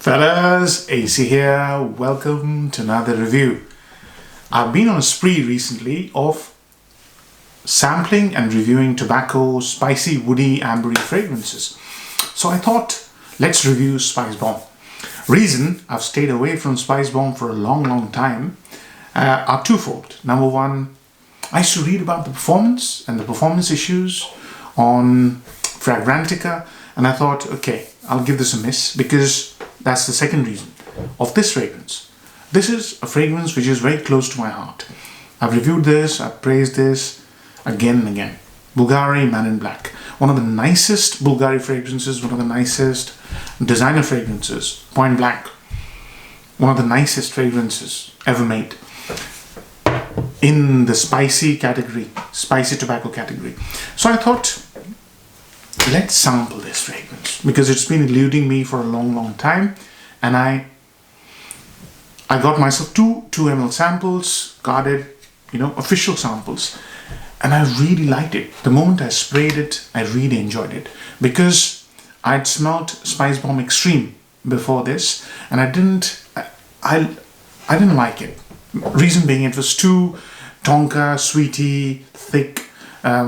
Fellas, AC here. Welcome to another review. I've been on a spree recently of sampling and reviewing tobacco, spicy, woody, ambery fragrances. So I thought, let's review SpiceBomb. Reason I've stayed away from SpiceBomb for a long time are twofold. Number one, I used to read about the performance and the performance issues on Fragrantica, and I thought, okay, I'll give this a miss because that's the second reason of this fragrance. This is a fragrance which is very close to my heart. I've reviewed this, I've praised this again and again. Bulgari Man in Black. One of the nicest Bulgari fragrances, one of the nicest designer fragrances, point blank. One of the nicest fragrances ever made in the spicy category, spicy tobacco category. So I thought, let's sample this fragrance because it's been eluding me for a long time, and I got myself two ml samples, guarded, official samples, and I really liked it. The moment I sprayed it, I really enjoyed it because I'd smelled SpiceBomb Extreme before this, and I didn't like it. Reason being, it was too tonka, sweety, thick,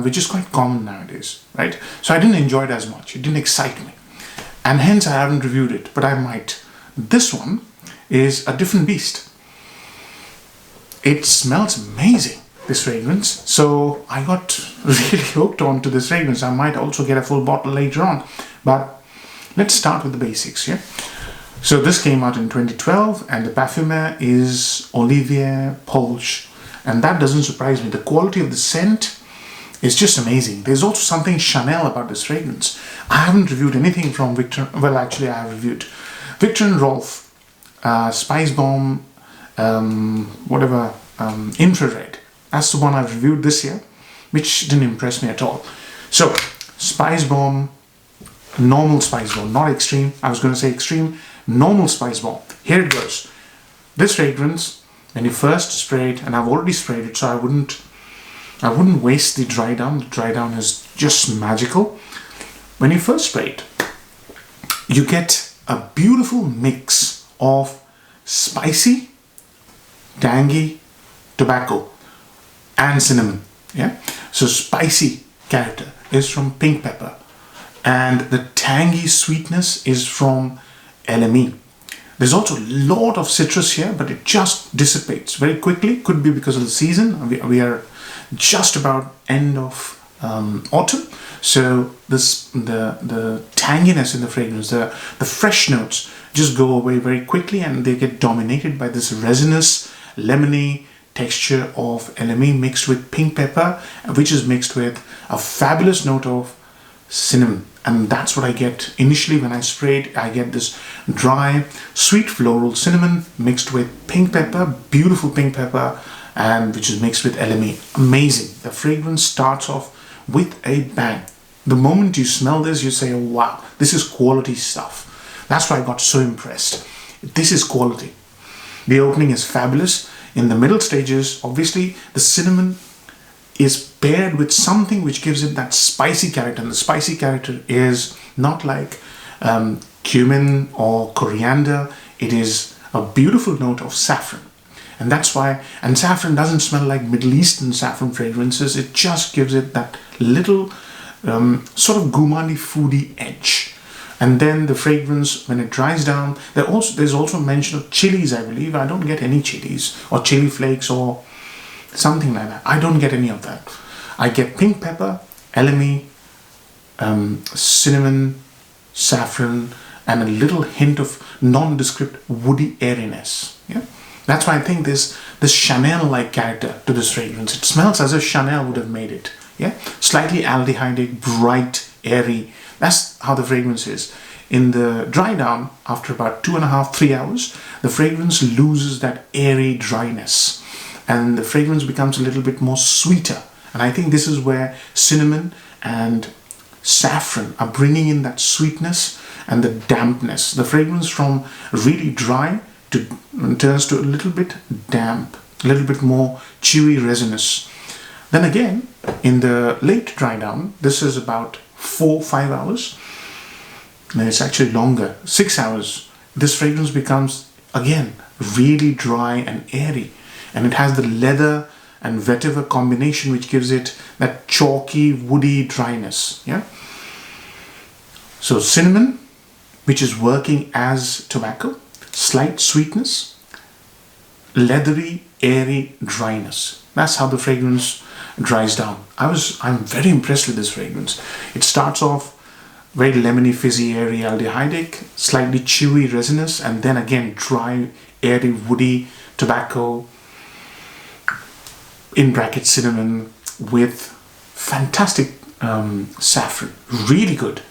which is quite common nowadays, right? So I didn't enjoy it as much. It didn't excite me, and hence I haven't reviewed it, but I might. This one is a different beast. It smells amazing, this fragrance. So I got really hooked onto this fragrance. I might also get a full bottle later on, but let's start with the basics, yeah? So this came out in 2012, and the parfumer is Olivier Polch, and that doesn't surprise me. The quality of the scent is just amazing. There's also something Chanel about this fragrance. I haven't reviewed anything from Victor. Well, actually, I have reviewed Victor and Rolf, SpiceBomb, infrared. That's the one I've reviewed this year, which didn't impress me at all. So, SpiceBomb, normal SpiceBomb, not extreme. I was going to say extreme, normal SpiceBomb. Here it goes. This fragrance, when you first spray it, and I've already sprayed it, so I wouldn't waste the dry down. The dry down is just magical. When you first spray it, you get a beautiful mix of spicy, tangy tobacco and cinnamon. Yeah. So spicy character is from pink pepper, and the tangy sweetness is from LME. There's also a lot of citrus here, but it just dissipates very quickly. Could be because of the season. We are just about end of autumn, so the tanginess in the fragrance, the fresh notes just go away very quickly, and they get dominated by this resinous, lemony texture of LME mixed with pink pepper, which is mixed with a fabulous note of cinnamon. And that's what I get initially when I spray it. I get this dry, sweet floral cinnamon mixed with pink pepper, beautiful pink pepper, and which is mixed with LME. Amazing. The fragrance starts off with a bang. The moment you smell this, you say, oh, wow, this is quality stuff. That's why I got so impressed. This is quality. The opening is fabulous. In the middle stages, obviously, the cinnamon is paired with something which gives it that spicy character, and the spicy character is not like cumin or coriander. It is a beautiful note of saffron, and that's why. And saffron doesn't smell like Middle Eastern saffron fragrances. It just gives it that little sort of gourmand foodie edge. And then the fragrance, when it dries down, there's also mention of chilies, I believe. I don't get any chilies or chili flakes or something like that. I don't get any of that. I get pink pepper, LME, cinnamon, saffron, and a little hint of nondescript woody airiness. Yeah, that's why I think this Chanel-like character to this fragrance. It smells as if Chanel would have made it. Yeah, slightly aldehydic, bright, airy. That's how the fragrance is. In the dry down, after about 2.5-3 hours, the fragrance loses that airy dryness, and the fragrance becomes a little bit more sweeter. And I think this is where cinnamon and saffron are bringing in that sweetness and the dampness. The fragrance from really dry turns to a little bit damp, a little bit more chewy, resinous. Then again, in the late dry down, this is about 4-5 hours. And it's actually longer, 6 hours this fragrance becomes, again, really dry and airy. And it has the leather and vetiver combination, which gives it that chalky, woody dryness. Yeah. So cinnamon, which is working as tobacco, slight sweetness, leathery, airy dryness. That's how the fragrance dries down. I'm very impressed with this fragrance. It starts off very lemony, fizzy, airy, aldehydic, slightly chewy, resinous, and then again dry, airy, woody tobacco, in brackets cinnamon, with fantastic saffron. Really good,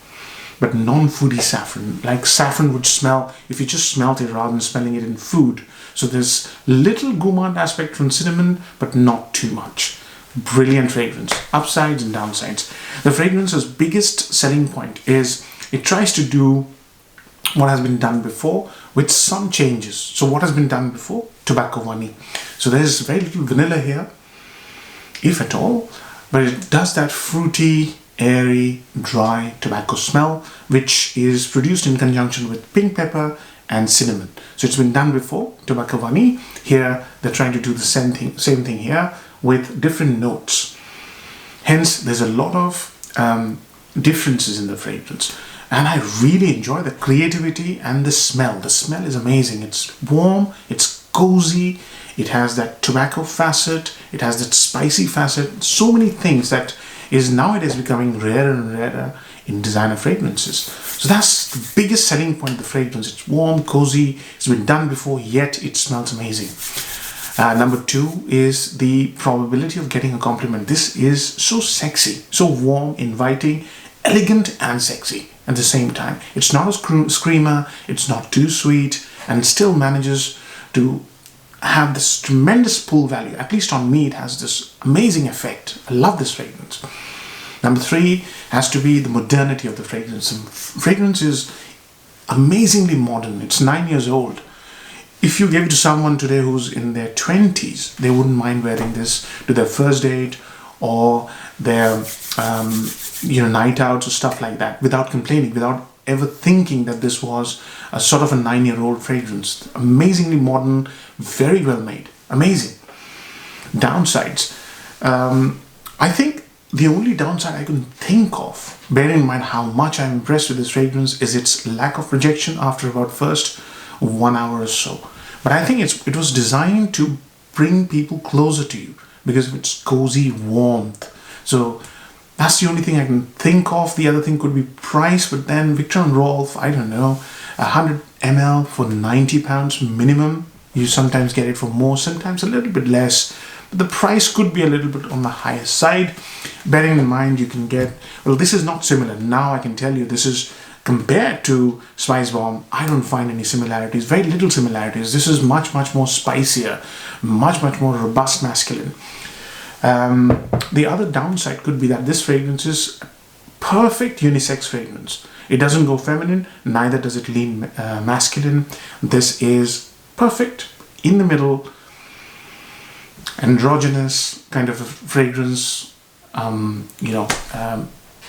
but non-foody saffron. Like saffron would smell if you just smelt it rather than smelling it in food. So there's little gourmand aspect from cinnamon, but not too much. Brilliant fragrance, upsides and downsides. The fragrance's biggest selling point is it tries to do what has been done before with some changes. So what has been done before? Tobacco vanille. So there's very little vanilla here, if at all, but it does that fruity, airy, dry tobacco smell, which is produced in conjunction with pink pepper and cinnamon. So it's been done before, tobacco vanille. Here they're trying to do the same thing here with different notes. Hence there's a lot of differences in the fragrance, and I really enjoy the creativity and the smell. The smell is amazing. It's warm, it's cozy, it has that tobacco facet, it has that spicy facet, so many things that is nowadays becoming rarer and rarer in designer fragrances. So that's the biggest selling point of the fragrance. It's warm, cozy, it's been done before, yet it smells amazing. Number two is the probability of getting a compliment. This is so sexy, so warm, inviting, elegant and sexy at the same time. It's not a screamer, it's not too sweet, and it still manages to have this tremendous pull value. At least on me, it has this amazing effect. I love this fragrance. Number three has to be the modernity of the fragrance. The fragrance is amazingly modern. It's 9 years old. If you gave it to someone today who's in their 20s, they wouldn't mind wearing this to their first date or their night outs or stuff like that without complaining, without ever thinking that this was a sort of a 9-year-old fragrance. Amazingly modern, very well made, amazing. Downsides. I think the only downside I can think of, bearing in mind how much I'm impressed with this fragrance, is its lack of rejection after about first 1 hour or so. But I think it was designed to bring people closer to you because of its cozy warmth. So that's the only thing I can think of. The other thing could be price, but then Victor and Rolf, I don't know, 100 ml for £90 minimum. You sometimes get it for more, sometimes a little bit less. But the price could be a little bit on the higher side. Bearing in mind you can get, well, this is not similar. Now I can tell you this is, compared to SpiceBomb, I don't find any similarities, very little similarities. This is much, much more spicier, much, much more robust masculine. The other downside could be that this fragrance is perfect unisex fragrance. It doesn't go feminine, neither does it lean masculine. This is perfect, in the middle, androgynous kind of a fragrance.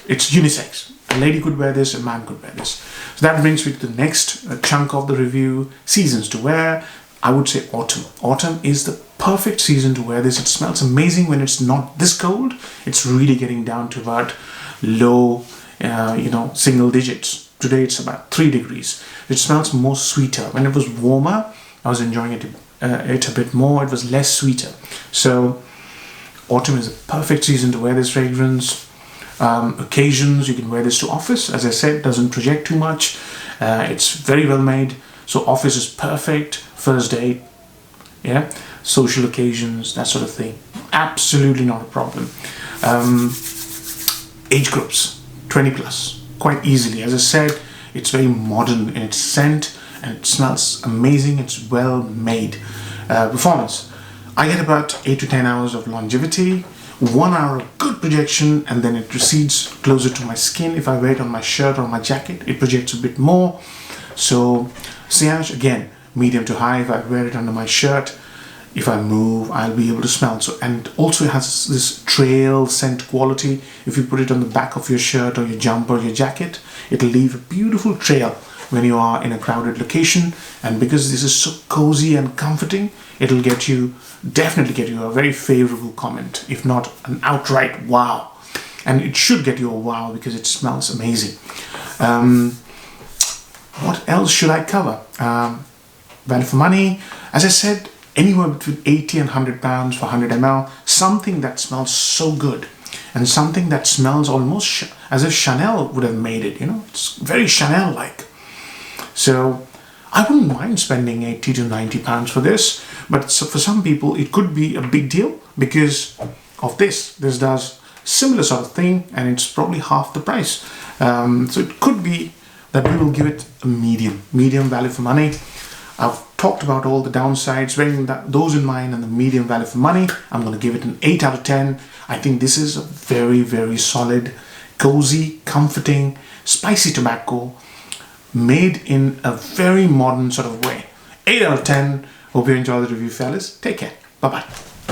It's unisex. A lady could wear this, a man could wear this. So that brings me to the next chunk of the review, seasons to wear. I would say autumn. Autumn is the perfect season to wear this. It smells amazing when it's not this cold. It's really getting down to about low, single digits. Today it's about 3 degrees. It smells more sweeter. When it was warmer, I was enjoying it a bit more. It was less sweeter. So autumn is a perfect season to wear this fragrance. Occasions, you can wear this to office. As I said, doesn't project too much. It's very well made. So office is perfect. First date, yeah, social occasions, that sort of thing. Absolutely not a problem. Age groups, 20 plus, quite easily. As I said, it's very modern in its scent and it smells amazing. It's well made. Performance, I get about 8 to 10 hours of longevity, 1 hour of good projection, and then it recedes closer to my skin. If I wear it on my shirt or my jacket, it projects a bit more. So sillage, again, medium to high. If I wear it under my shirt, if I move, I'll be able to smell. So, and also it has this trail scent quality. If you put it on the back of your shirt or your jumper or your jacket, it'll leave a beautiful trail when you are in a crowded location. And because this is so cozy and comforting, it'll definitely get you a very favorable comment, if not an outright wow. And it should get you a wow because it smells amazing. What else should I cover? Value for money, as I said, anywhere between 80 and 100 pounds for 100 ml, something that smells so good and something that smells almost as if Chanel would have made it, it's very Chanel-like. So I wouldn't mind spending 80 to 90 pounds for this, but for some people it could be a big deal because of this. This does similar sort of thing and it's probably half the price. So it could be that we will give it a medium value for money. I've talked about all the downsides, bearing those in mind, and the medium value for money. I'm going to give it an 8 out of 10. I think this is a very, very solid, cozy, comforting, spicy tobacco made in a very modern sort of way. 8 out of 10. Hope you enjoy the review, fellas. Take care. Bye-bye.